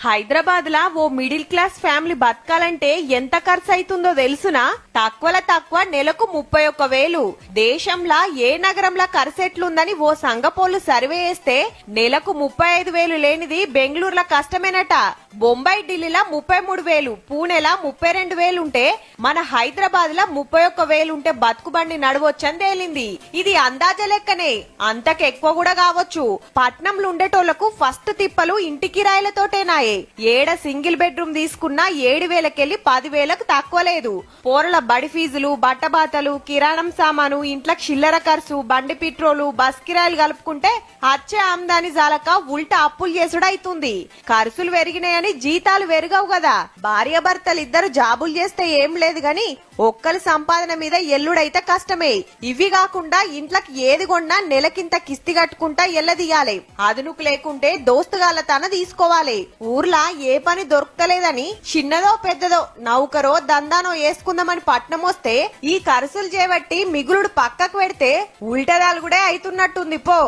హైదరాబాద్ లా ఓ middle class family బతకాలంటే ఎంత ఖర్చు అవుతుందో తెలుసునా? తక్కువ నెలకు 31,000. దేశంలా ఏ నగరంలా ఖర్చు ఎట్లుందని ఓ సంఘపోలు సర్వే చేస్తే నెలకు 35,000 లేనిది బెంగళూరులో కష్టమేనట. బొంబాయి ఢిల్లీలా 33,000, పూణేలా 32,000 ఉంటే మన హైదరాబాద్ లా 31,000 ఉంటే బతుకు బండి నడవొచ్చని తేలింది. ఇది అందాజ లెక్కనే, అంతకెక్కువ కూడా కావచ్చు. పట్నంలో ఉండేటోళ్లకు ఫస్ట్ తిప్పలు ఇంటి కిరాయిలతోటేనాయే. ఏడ సింగిల్ బెడ్రూమ్ తీసుకున్నా 7,000కెళ్లి 10,000కు తక్కువ లేదు. పోరల బడి ఫీజులు, బట్టబాతలు, కిరాణం సామాను, ఇంట్లో చిల్లర ఖర్చు, బండి పెట్రోలు, బస్ కిరాయిలు కలుపుకుంటే అచ్చే ఆమ్దాని జాలక ఉల్టా అప్పులు చేసుడైతుంది. ఖర్చులు పెరిగినాయని జీతాలు పెరగవు కదా. భార్యాభర్తలు ఇద్దరు జాబులు చేస్తే ఏం లేదు గాని ఒక్కరి సంపాదన మీద ఎల్లుడైతే కష్టమే. ఇవి కాకుండా ఇంట్లోకి ఏది కొన్నా నెలకింత కిస్తి కట్టుకుంటా ఎల్లదీయాలి. అదునుకు లేకుంటే దోస్తుగాళ్ల తన తీసుకోవాలి. ఊర్లా ఏ పని దొరుకుతలేదని చిన్నదో పెద్దదో నౌకరో దందానో వేసుకుందామని పట్నం వస్తే ఈ ఖర్చులు చేపట్టి మిగులుడు పక్కకు పెడితే ఉల్టదాలు కూడా అవుతున్నట్టుంది పో.